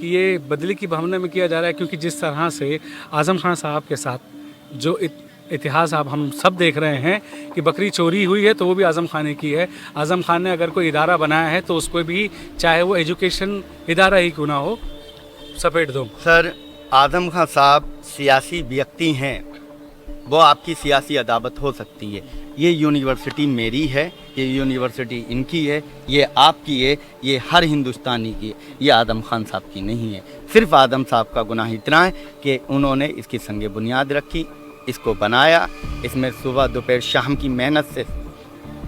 कि ये बदली की भावना में किया जा रहा है, क्योंकि जिस तरह से आज़म खान साहब के साथ जो इतिहास आप हम सब देख रहे हैं कि बकरी चोरी हुई है तो वो भी आज़म खान ने की है। आज़म खान ने अगर कोई इदारा बनाया है तो उसको भी, चाहे वो एजुकेशन इदारा ही क्यों ना हो, सपेट दो। सर, आज़म खान साहब सियासी व्यक्ति हैं, वो आपकी सियासी अदावत हो सकती है। ये यूनिवर्सिटी मेरी है, ये यूनिवर्सिटी इनकी है, ये आपकी है, ये हर हिंदुस्तानी की है, ये आज़म खान साहब की नहीं है। सिर्फ आज़म साहब का गुनाह इतना है कि उन्होंने इसकी संगे बुनियाद रखी, इसको बनाया, इसमें सुबह दोपहर शाम की मेहनत से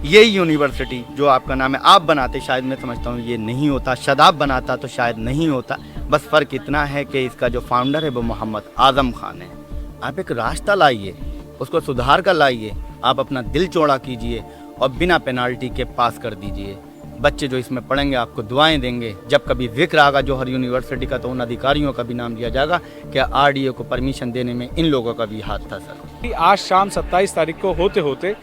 ये यूनिवर्सिटी जो आपका नाम है, आप बनाते शायद, मैं समझता हूँ ये नहीं होता, शदाब बनाता तो शायद नहीं होता। बस फ़र्क इतना है कि इसका जो फाउंडर है वो मोहम्मद आज़म खान है। आप एक रास्ता लाइए, उसको सुधार कर लाइए, आप अपना दिल चौड़ा कीजिए और बिना पेनाल्टी के पास कर दीजिए। बच्चे जो इसमें पढ़ेंगे आपको दुआएं देंगे। जब कभी जिक्र आगा जौहर यूनिवर्सिटी का तो उन अधिकारियों का भी नाम लिया जाएगा कि आरडीए को परमिशन देने में इन लोगों का भी हाथ था। सर, आज शाम 27 तारीख को होते होते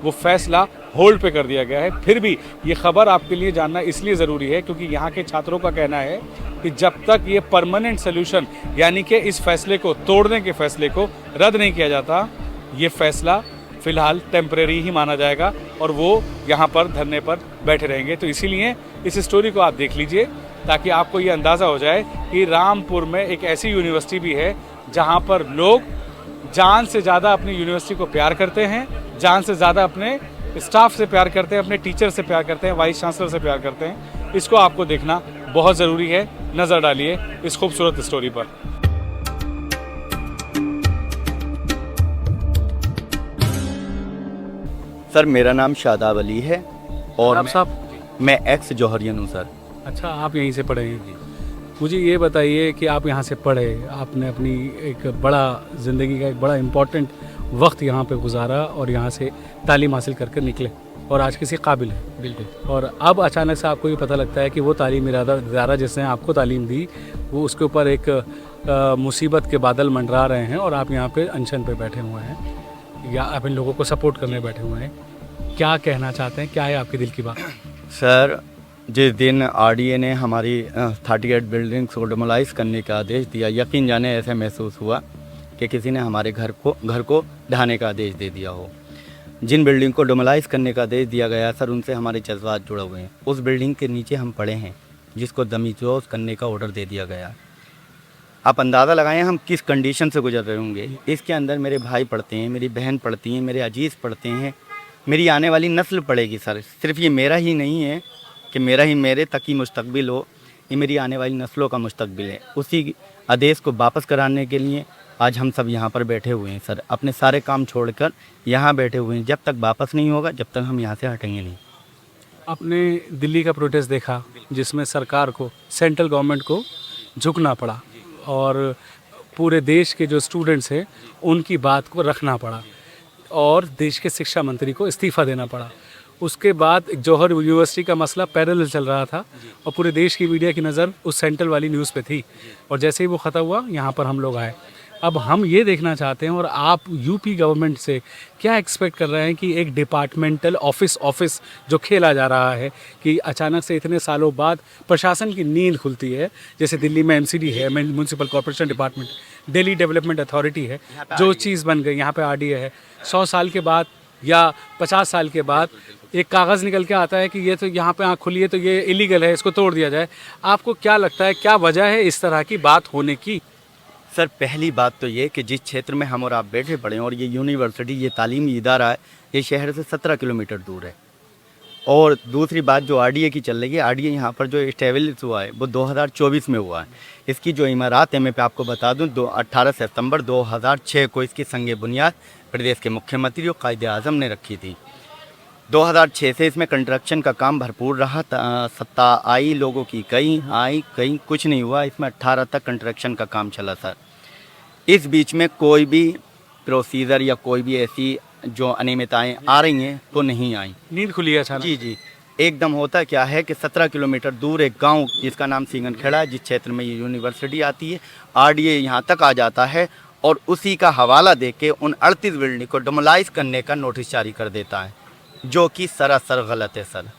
वो फैसला होल्ड पे कर दिया गया है। फिर भी ये खबर आपके लिए जानना इसलिए ज़रूरी है क्योंकि यहाँ के छात्रों का कहना है कि जब तक ये परमानेंट सोल्यूशन, यानी कि इस फैसले को तोड़ने के फैसले को रद्द नहीं किया जाता, ये फैसला फ़िलहाल टेम्परेरी ही माना जाएगा और वो यहाँ पर धरने पर बैठे रहेंगे। तो इसीलिए इस स्टोरी को आप देख लीजिए ताकि आपको ये अंदाज़ा हो जाए कि रामपुर में एक ऐसी यूनिवर्सिटी भी है जहाँ पर लोग जान से ज़्यादा अपनी यूनिवर्सिटी को प्यार करते हैं, जान से ज़्यादा अपने स्टाफ से प्यार करते हैं, अपने टीचर से प्यार करते हैं, वाइस चांसलर से प्यार करते हैं। इसको आपको देखना बहुत ज़रूरी है। नज़र डालिए इस खूबसूरत स्टोरी पर। सर, मेरा नाम शादाब अली है और आप साहब, मैं एक्स जौहरियन हूँ। सर, अच्छा, आप यहीं से पढ़े हैं। मुझे ये बताइए कि आप यहाँ से पढ़े, आपने अपनी एक बड़ा ज़िंदगी का एक बड़ा इम्पोर्टेंट वक्त यहाँ पे गुजारा और यहाँ से तालीम हासिल करके निकले और आज किसी काबिल है। बिल्कुल। और अब अचानक से आपको ये पता लगता है कि वो तालीम इदारा जिसने आपको तालीम दी वो उसके ऊपर एक मुसीबत के बादल मंडरा रहे हैं और आप यहाँ पे अनशन पे बैठे हुए हैं या आप इन लोगों को सपोर्ट करने बैठे हुए हैं। क्या कहना चाहते हैं, क्या है आपके दिल की बात? सर, जिस दिन आरडीए ने हमारी 38 बिल्डिंग्स को डिमोलाइज करने का आदेश दिया, यकीन जाने ऐसे महसूस हुआ कि किसी ने हमारे घर को ढहाने का आदेश दे दिया हो। जिन बिल्डिंग को डिमोलाइज करने का आदेश दिया गया सर, उनसे हमारे जज्बात जुड़े हुए हैं। उस बिल्डिंग के नीचे हम पड़े हैं जिसको दमीजोज करने का ऑर्डर दे दिया गया। आप अंदाज़ा लगाएं हम किस कंडीशन से गुजर रहे होंगे। इसके अंदर मेरे भाई पढ़ते हैं, मेरी बहन पढ़ती हैं, मेरे अजीज़ पढ़ते हैं, मेरी आने वाली नस्ल पढ़ेगी। सर, सिर्फ ये मेरा ही नहीं है कि मेरे तक ही मुस्तकबिल हो, ये मेरी आने वाली नस्लों का मुस्तकबिल है। उसी आदेश को वापस कराने के लिए आज हम सब यहाँ पर बैठे हुए हैं। सर, अपने सारे काम छोड़कर यहाँ बैठे हुए हैं। जब तक वापस नहीं होगा जब तक हम यहाँ से हटेंगे नहीं। आपने दिल्ली का प्रोटेस्ट देखा जिसमें सरकार को, सेंट्रल गवर्नमेंट को झुकना पड़ा और पूरे देश के जो स्टूडेंट्स हैं उनकी बात को रखना पड़ा और देश के शिक्षा मंत्री को इस्तीफ़ा देना पड़ा। उसके बाद जौहर यूनिवर्सिटी का मसला पैरेलल चल रहा था और पूरे देश की मीडिया की नज़र उस सेंट्रल वाली न्यूज़ पे थी और जैसे ही वो ख़त्म हुआ यहाँ पर हम लोग आए। अब हम ये देखना चाहते हैं और आप यूपी गवर्नमेंट से क्या एक्सपेक्ट कर रहे हैं कि एक डिपार्टमेंटल ऑफिस जो खेला जा रहा है कि अचानक से इतने सालों बाद प्रशासन की नींद खुलती है। जैसे दिल्ली में एमसीडी है, municipal corporation department, Delhi development authority है, जो चीज़ बन गई, यहाँ पे आरडीए है। 100 साल के बाद या 50 साल के बाद एक कागज़ निकल के आता है कि ये तो यहाँ पे आँख खुली है तो ये इलीगल है, इसको तोड़ दिया जाए। आपको क्या लगता है क्या वजह है इस तरह की बात होने की? सर, पहली बात तो ये कि जिस क्षेत्र में हम और आप बैठे पड़े हैं और ये यूनिवर्सिटी, ये तालीमी इदारा है, ये शहर से 17 किलोमीटर दूर है। और दूसरी बात जो आरडीए की चल रही है, आरडीए यहाँ पर जो इस्टेब्लिश हुआ है वो 2024 में हुआ है। इसकी जो इमारत है मैं आपको बता दूँ, 18 सितंबर 2006 को इसकी संगे बुनियाद प्रदेश के मुख्यमंत्री और कायदे आज़म ने रखी थी। 2006 से इसमें कंस्ट्रक्शन का काम भरपूर रहा। सत्ता आई लोगों की, कहीं कुछ नहीं हुआ। इसमें 18 तक कंस्ट्रक्शन का काम चला सर। इस बीच में कोई भी प्रोसीजर या कोई भी ऐसी जो अनियमितताएँ आ रही हैं तो नहीं आई। नींद खुली है अचानक? जी, एकदम। होता क्या है कि 17 किलोमीटर दूर एक गांव जिसका नाम सिंगनखेड़ा है, जिस क्षेत्र में ये यूनिवर्सिटी आती है, आरडीए यहाँ तक आ जाता है और उसी का हवाला दे के उन 38 बिल्डिंग को डिमोलाइज करने का नोटिस जारी कर देता है, जो कि सरासर गलत है सर,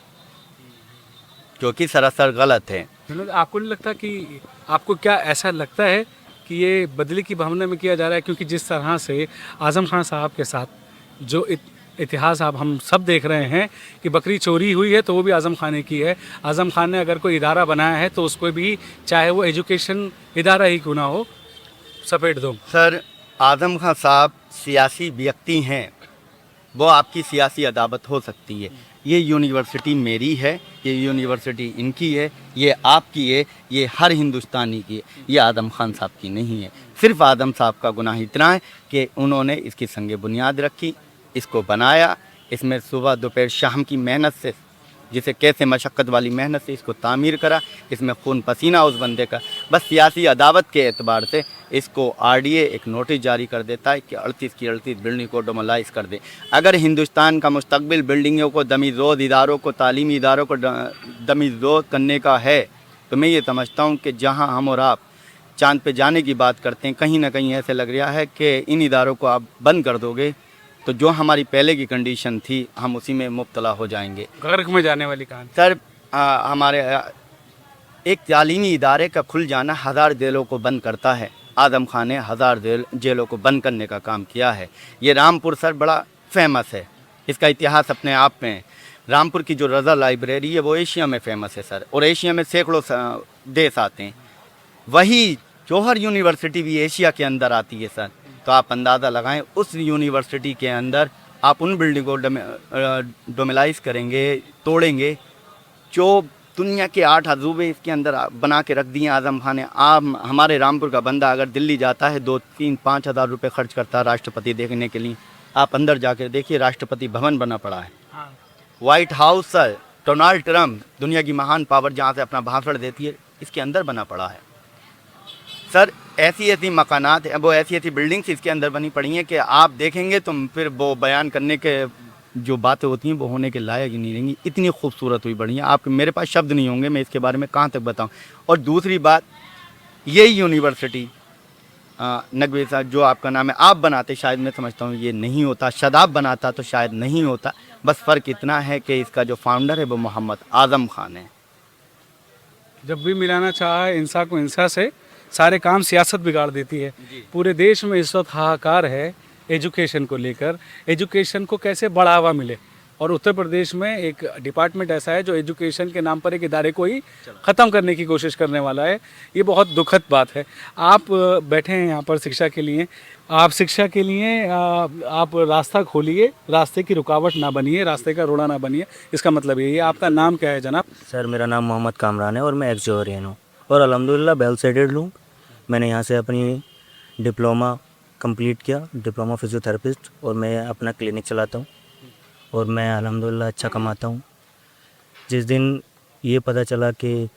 जो कि सरासर गलत है। विनोद, आपको नहीं लगता कि आपको क्या ऐसा लगता है कि ये बदले की भावना में किया जा रहा है? क्योंकि जिस तरह से आज़म खान साहब के साथ जो इतिहास आप हम सब देख रहे हैं कि बकरी चोरी हुई है तो वो भी आज़म खान ने की है। आज़म खान ने अगर कोई इदारा बनाया है तो उसको भी, चाहे वो एजुकेशन इदारा ही क्यों ना हो, सपेट दो। सर, आज़म खान साहब सियासी व्यक्ति हैं, वो आपकी सियासी अदावत हो सकती है। ये यूनिवर्सिटी मेरी है, ये यूनिवर्सिटी इनकी है, ये आपकी है, ये हर हिंदुस्तानी की है, ये आज़म खान साहब की नहीं है। सिर्फ आज़म साहब का गुनाह इतना है कि उन्होंने इसकी संगे बुनियाद रखी, इसको बनाया, इसमें सुबह दोपहर शाम की मेहनत से, जिसे कैसे मशक्क़त वाली मेहनत से इसको तामीर करा, इसमें खून पसीना उस बंदे का। बस सियासी अदावत के एतबार से इसको आरडीए एक नोटिस जारी कर देता है कि 38 की 38 बिल्डिंग को डोमलाइज कर दे। अगर हिंदुस्तान का मुस्तकबिल बिल्डिंगों को दमीज़ोद इदारों को, तालीमी इदारों को दमीज़ोद करने का है, तो मैं ये समझता हूँ कि जहाँ हम और आप चाँद पे जाने की बात करते हैं, कहीं ना कहीं ऐसे लग रहा है कि इन इदारों को आप बंद कर दोगे तो जो हमारी पहले की कंडीशन थी हम उसी में मुब्तला हो जाएंगे। गर्क में जाने वाली कहानी। सर, हमारे एक तालीमी इदारे का खुल जाना 1000 जेलों को बंद करता है। आज़म खान ने 1000 जेलों को बंद करने का काम किया है। ये रामपुर सर बड़ा फेमस है, इसका इतिहास अपने आप में है। रामपुर की जो रज़ा लाइब्रेरी है वो एशिया में फेमस है सर, और एशिया में सैकड़ों देश आते हैं। वही जौहर यूनिवर्सिटी भी एशिया के अंदर आती है सर। तो आप अंदाज़ा लगाएं, उस यूनिवर्सिटी के अंदर आप उन बिल्डिंग को डोमिलाइज करेंगे, तोड़ेंगे, जो दुनिया के 8 अजूबे इसके अंदर बना के रख दिए आज़म खान ने। आप, हमारे रामपुर का बंदा अगर दिल्ली जाता है 2-3-5 हज़ार रुपये खर्च करता है राष्ट्रपति देखने के लिए, आप अंदर जाकर देखिए राष्ट्रपति भवन बना पड़ा है। White house sir, Donald Trump, दुनिया की महान पावर जहाँ से अपना भाषण देती है, इसके अंदर बना पड़ा है सर। ऐसी ऐसी मकानात हैं, वो ऐसी ऐसी बिल्डिंग्स इसके अंदर बनी पड़ी हैं कि आप देखेंगे तो फिर वो बयान करने के जो बातें होती हैं वो होने के लायक ही नहीं रहेंगी। इतनी खूबसूरत हुई बड़ी हैं, आप, मेरे पास शब्द नहीं होंगे मैं इसके बारे में कहाँ तक बताऊँ। और दूसरी बात, यही यूनिवर्सिटी नकवी साहब जो आपका नाम है, आप बनाते शायद, मैं समझता हूँ ये नहीं होता, शादाब बनाता तो शायद नहीं होता। बस फ़र्क इतना है कि इसका जो फाउंडर है वो मोहम्मद आज़म खान है। जब भी मिलाना चाहा इंसा को इंसा से, सारे काम सियासत बिगाड़ देती है। पूरे देश में इस वक्त हाहाकार है एजुकेशन को लेकर, एजुकेशन को कैसे बढ़ावा मिले। और उत्तर प्रदेश में एक डिपार्टमेंट ऐसा है जो एजुकेशन के नाम पर एक इदारे को ही ख़त्म करने की कोशिश करने वाला है। ये बहुत दुखद बात है। आप बैठे हैं यहाँ पर शिक्षा के लिए, आप शिक्षा के लिए आप रास्ता खोलिए, रास्ते की रुकावट ना बनिए, रास्ते का रोड़ा ना बनिए। इसका मतलब यही है। आपका नाम क्या है जनाब? सर, मेरा नाम मोहम्मद कामरान है और मैं एक्स जौहरियन हूँ और अल्हम्दुलिल्लाह वेल सेटेड हूँ। मैंने यहाँ से अपनी डिप्लोमा कंप्लीट किया, डिप्लोमा फिजियोथेरेपिस्ट, और मैं अपना क्लिनिक चलाता हूँ और मैं अल्हम्दुलिल्लाह अच्छा कमाता हूँ। जिस दिन ये पता चला कि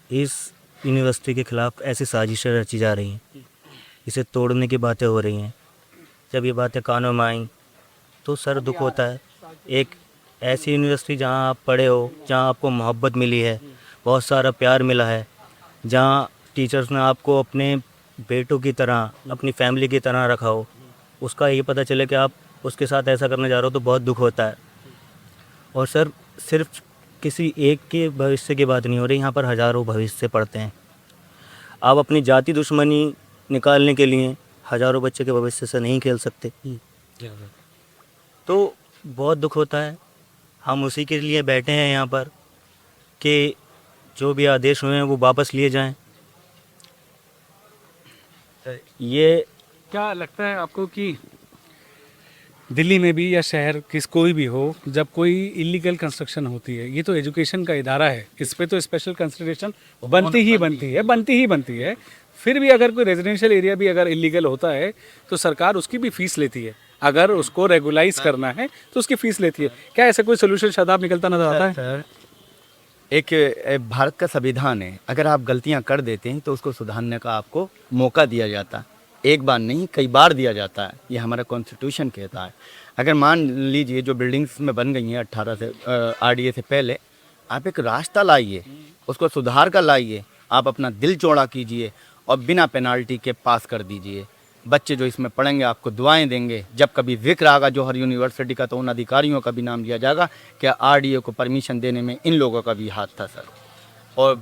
इस यूनिवर्सिटी के ख़िलाफ़ ऐसी साजिशें रची जा रही हैं, इसे तोड़ने की बातें हो रही हैं, जब ये बातें कानों में आईं तो सर दुख होता है। एक ऐसी यूनिवर्सिटी जहाँ आप पढ़े हो, जहाँ आपको मोहब्बत मिली है, बहुत सारा प्यार मिला है, जहाँ टीचर्स ने आपको अपने बेटों की तरह, अपनी फैमिली की तरह रखा हो, उसका ये पता चले कि आप उसके साथ ऐसा करने जा रहे हो तो बहुत दुख होता है। और सर, सिर्फ किसी एक के भविष्य की बात नहीं हो रही, यहाँ पर हज़ारों भविष्य पढ़ते हैं। आप अपनी जाति दुश्मनी निकालने के लिए हज़ारों बच्चे के भविष्य से नहीं खेल सकते, तो बहुत दुख होता है। हम उसी के लिए बैठे हैं यहाँ पर कि जो भी आदेश हुए हैं वो वापस लिए जाएं। ये क्या लगता है आपको कि दिल्ली में भी या शहर किस कोई भी हो, जब कोई इलीगल कंस्ट्रक्शन होती है, ये तो एजुकेशन का इदारा है, इस पे तो स्पेशल कंसिडरेशन बनती ही बनती है। फिर भी अगर कोई रेजिडेंशियल एरिया भी अगर इलीगल होता है तो सरकार उसकी भी फीस लेती है। अगर उसको रेगुलाइज करना है तो उसकी फीस लेती है। क्या ऐसा कोई सोल्यूशन शादाब निकलता नजर आता है? सर, एक भारत का संविधान है, अगर आप गलतियां कर देते हैं तो उसको सुधारने का आपको मौका दिया जाता है। एक बार नहीं, कई बार दिया जाता है, ये हमारा कॉन्स्टिट्यूशन कहता है। अगर मान लीजिए जो बिल्डिंग्स में बन गई हैं 18 से आरडीए से पहले, आप एक रास्ता लाइए, उसको सुधार कर लाइए, आप अपना दिल चौड़ा कीजिए और बिना पेनाल्टी के पास कर दीजिए। बच्चे जो इसमें पढ़ेंगे आपको दुआएं देंगे। जब कभी जिक्र आगा जौहर यूनिवर्सिटी का तो उन अधिकारियों का भी नाम लिया जाएगा कि आरडीए को परमिशन देने में इन लोगों का भी हाथ था सर। और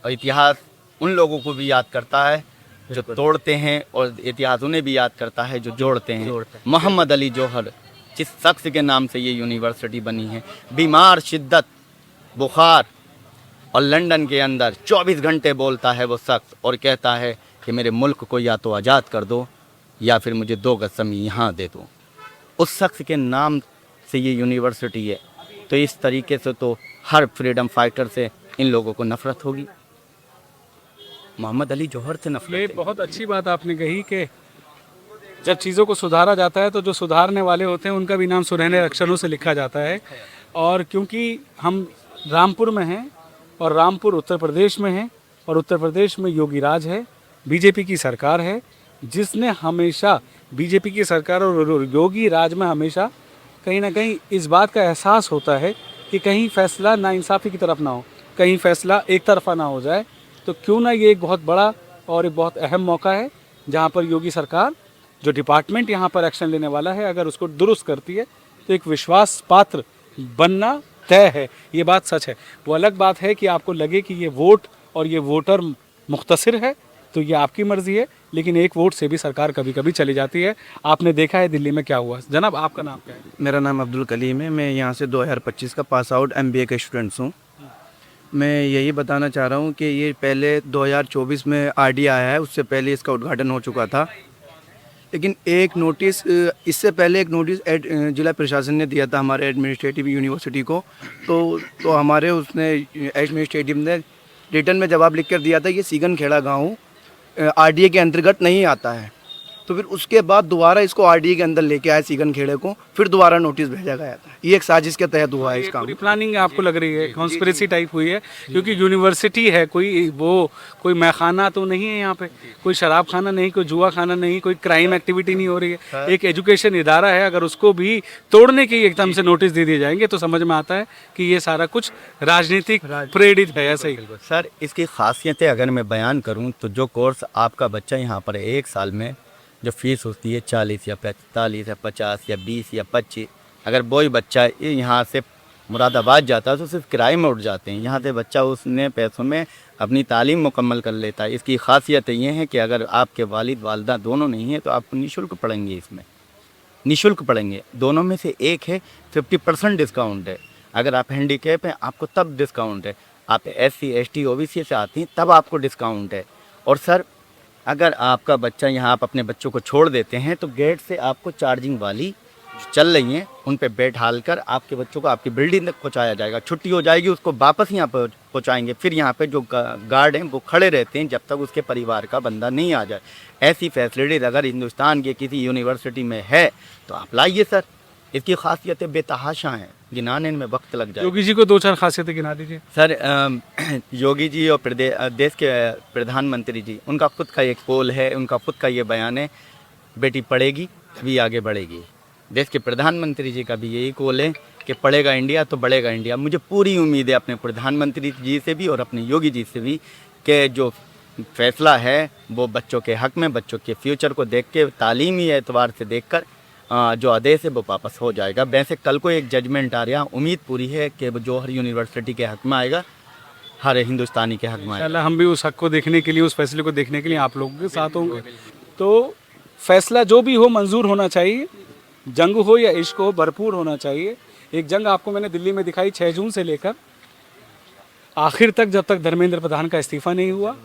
और इतिहास उन लोगों को भी याद करता है जो तोड़ते हैं, और इतिहास उन्हें भी याद करता है जो जोड़ते हैं। मोहम्मद अली जौहर जिस शख्स के नाम से ये यूनिवर्सिटी बनी है, बीमार, शिद्दत, बुखार और लंदन के अंदर 24 घंटे बोलता है वो शख्स और कहता है कि मेरे मुल्क को या तो आज़ाद कर दो या फिर मुझे 2 गज ज़मीन यहाँ दे दो। उस शख्स के नाम से ये यूनिवर्सिटी है, तो इस तरीके से तो हर फ्रीडम फाइटर से इन लोगों को नफ़रत होगी। मोहम्मद अली जौहर से ये नफरत है। बहुत अच्छी बात आपने कही कि जब चीज़ों को सुधारा जाता है तो जो सुधारने वाले होते हैं उनका भी नाम सुनहरे अक्षरों से लिखा जाता है। और क्योंकि हम रामपुर में हैं और रामपुर उत्तर प्रदेश में है और उत्तर प्रदेश में योगी राज है, बीजेपी की सरकार है, जिसने हमेशा बीजेपी की सरकार और योगी राज में हमेशा कहीं ना कहीं इस बात का एहसास होता है कि कहीं फैसला नाइंसाफ़ी की तरफ ना हो, कहीं फैसला एक तरफा ना हो जाए। तो क्यों ना ये एक बहुत बड़ा और एक बहुत अहम मौका है जहाँ पर योगी सरकार जो डिपार्टमेंट यहाँ पर एक्शन लेने वाला है, अगर उसको दुरुस्त करती है तो एक विश्वास पात्र बनना तय है। ये बात सच है। वो अलग बात है कि आपको लगे कि ये वोट और ये वोटर मुख्तसर है, तो ये आपकी मर्ज़ी है, लेकिन एक वोट से भी सरकार कभी कभी चली जाती है। आपने देखा है दिल्ली में क्या हुआ। जनाब, आपका नाम क्या है? मेरा नाम अब्दुल कलीम है। मैं यहाँ से 2025 का पास आउट MBA का स्टूडेंट्स हूँ। मैं यही बताना चाह रहा हूँ कि ये पहले 2024 में RD आया है, उससे पहले इसका उद्घाटन हो चुका था। लेकिन एक नोटिस, इससे पहले एक नोटिस जिला प्रशासन ने दिया था हमारे एडमिनिस्ट्रेटिव यूनिवर्सिटी को, तो हमारे उसने एडमिनिस्ट्रेटिव ने रिटर्न में जवाब लिख कर दिया था कि सीगन खेड़ा गाँव RDA के अंतर्गत नहीं आता है। तो फिर उसके बाद दोबारा इसको RDA के अंदर लेके आए सीगन खेड़े को, फिर दोबारा नोटिस भेजा गया था। ये एक साजिश के तहत हुआ है इस काम। पूरी प्लानिंग आपको लग रही है, कॉन्स्पिरेसी टाइप हुई है, क्योंकि यूनिवर्सिटी है, कोई मैखाना तो नहीं है यहाँ पे, कोई शराब खाना नहीं, कोई जुआ खाना नहीं, कोई क्राइम एक्टिविटी नहीं हो रही है। एक एजुकेशन इदारा है, अगर उसको भी तोड़ने के एकदम से नोटिस दे दिए जाएंगे तो समझ में आता है कि ये सारा कुछ राजनीतिक प्रेरित है। ऐसा ही सर, इसकी खासियतें अगर मैं बयान करूं तो जो कोर्स आपका बच्चा यहाँ पर है, 1 साल में जो फीस होती है 40 या 45 या 50 या 20 या 25, अगर वही बच्चा यहाँ से मुरादाबाद जाता है तो सिर्फ किराए में उठ जाते हैं। यहाँ से बच्चा उसने पैसों में अपनी तालीम मुकम्मल कर लेता है। इसकी खासियत ये है कि अगर आपके वालिद वालदा दोनों नहीं हैं तो आप निःशुल्क पढ़ेंगे, इसमें निःशुल्क पढ़ेंगे। दोनों में से एक है 50% डिस्काउंट है। अगर आप हैंडीकैप हैं आपको तब डिस्काउंट है, आप SC ST OBC से आती हैं तब आपको डिस्काउंट है। और सर, अगर आपका बच्चा यहाँ आप अपने बच्चों को छोड़ देते हैं तो गेट से आपको चार्जिंग वाली जो चल रही हैं उन पे बैठाल कर आपके बच्चों को आपकी बिल्डिंग तक पहुँचाया जाएगा। छुट्टी हो जाएगी उसको वापस यहाँ पर पहुँचाएंगे। फिर यहाँ पे जो गार्ड हैं वो खड़े रहते हैं जब तक उसके परिवार का बंदा नहीं आ जाए। ऐसी फैसिलिटीज़ अगर हिंदुस्तान के किसी यूनिवर्सिटी में है तो आप लाइए सर। इसकी खासियतें बेतहाशा हैं, गिनाने में वक्त लग जाए। योगी जी को 2-4 खासियतें गिना दीजिए। सर, योगी जी और देश के प्रधानमंत्री जी, उनका खुद का एक पोल है, उनका खुद का ये बयान है, बेटी पढ़ेगी तभी आगे बढ़ेगी। देश के प्रधानमंत्री जी का भी यही कोल है कि पढ़ेगा इंडिया तो बढ़ेगा इंडिया। मुझे पूरी उम्मीद है अपने प्रधानमंत्री जी से भी और अपने योगी जी से भी कि जो फैसला है वो बच्चों के हक़ में, बच्चों के फ्यूचर को देख के, तालीमी एतबार से देख कर जो आदेश है वो वापस हो जाएगा। वैसे कल को एक जजमेंट आ रहा, उम्मीद पूरी है कि वो जो हर यूनिवर्सिटी के हक़ में आएगा, हर हिंदुस्तानी के हक़ में आएगा। इंशाल्लाह हम भी उस हक़ को देखने के लिए, उस फैसले को देखने के लिए आप लोगों के साथ होंगे। तो फैसला जो भी हो मंजूर होना चाहिए, जंग हो या इश्क हो, भरपूर होना चाहिए। एक जंग आपको मैंने दिल्ली में दिखाई 6 जून से लेकर आखिर तक, जब तक धर्मेंद्र प्रधान का इस्तीफ़ा नहीं हुआ,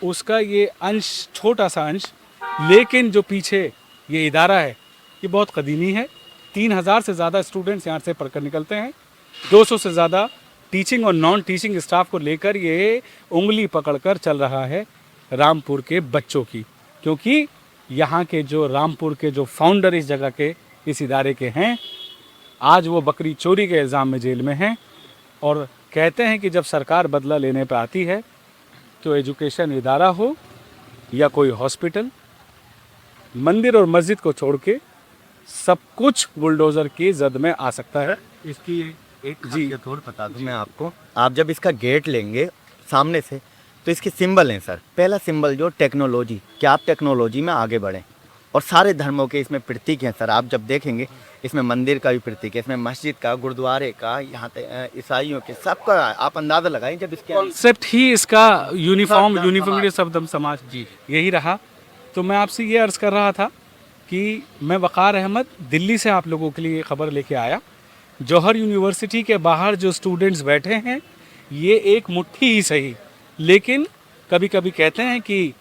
उसका ये अंश, छोटा सा अंश, लेकिन जो पीछे ये इदारा है ये बहुत कदीमी है। 3000 से ज़्यादा स्टूडेंट्स यहाँ से पढ़कर निकलते हैं। 200 से ज़्यादा टीचिंग और नॉन टीचिंग स्टाफ को लेकर ये उंगली पकड़कर चल रहा है रामपुर के बच्चों की, क्योंकि यहाँ के जो रामपुर के जो फाउंडर इस जगह के, इस इदारे के हैं, आज वो बकरी चोरी के इल्ज़ाम में जेल में हैं। और कहते हैं कि जब सरकार बदला लेने पर आती है तो एजुकेशन इदारा हो या कोई हॉस्पिटल, मंदिर और मस्जिद को छोड़ के सब कुछ बुलडोज़र की जद में आ सकता है। इसकी एक खासियत और बता दूं मैं आपको। आप जब इसका गेट लेंगे सामने से तो इसके सिंबल हैं सर। पहला सिंबल जो टेक्नोलॉजी, कि आप टेक्नोलॉजी में आगे बढ़ें। और सारे धर्मों के इसमें प्रतीक हैं सर। आप जब देखेंगे इसमें मंदिर का भी प्रतीक है, इसमें मस्जिद का, गुरुद्वारे का, यहाँ तक ईसाइयों के, सबका आप अंदाज़ा लगाएं जब इसके कॉन्सेप्ट ही इसका यूनिफॉर्म सबदम यूनिफॉर्मिटी समाज। सबदम समाज जी यही रहा। तो मैं आपसे ये अर्ज़ कर रहा था कि मैं वक़ार अहमद दिल्ली से आप लोगों के लिए खबर लेके आया। जौहर यूनिवर्सिटी के बाहर जो स्टूडेंट्स बैठे हैं ये एक मुट्ठी ही सही, लेकिन कभी कभी कहते हैं कि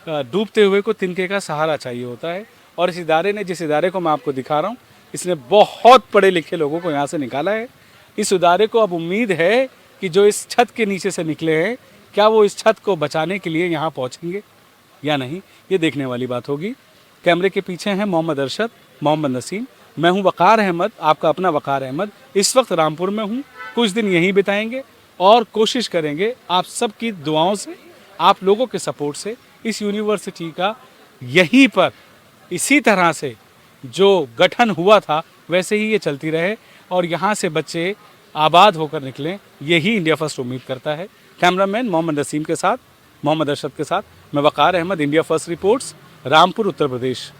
डूबते हुए को तिनके का सहारा चाहिए होता है। और इस इदारे ने, जिस इदारे को मैं आपको दिखा रहा हूँ, इसने बहुत पढ़े लिखे लोगों को यहाँ से निकाला है। इस इदारे को अब उम्मीद है कि जो इस छत के नीचे से निकले हैं, क्या वो इस छत को बचाने के लिए यहाँ पहुँचेंगे या नहीं, ये देखने वाली बात होगी। कैमरे के पीछे हैं मोहम्मद अरशद, मोहम्मद नसीम, मैं हूँ वक़ार अहमद, आपका अपना वक़ार अहमद। इस वक्त रामपुर में हूँ, कुछ दिन यहीं बिताएंगे और कोशिश करेंगे आप सबकी दुआओं से, आप लोगों के सपोर्ट से इस यूनिवर्सिटी का यहीं पर इसी तरह से जो गठन हुआ था वैसे ही ये चलती रहे और यहाँ से बच्चे आबाद होकर निकलें, यही इंडिया फर्स्ट उम्मीद करता है। कैमरामैन मोहम्मद नसीम के साथ, मोहम्मद अरशद के साथ, मैं Waqar Ahmad, India First reports, Rampur, Uttar प्रदेश।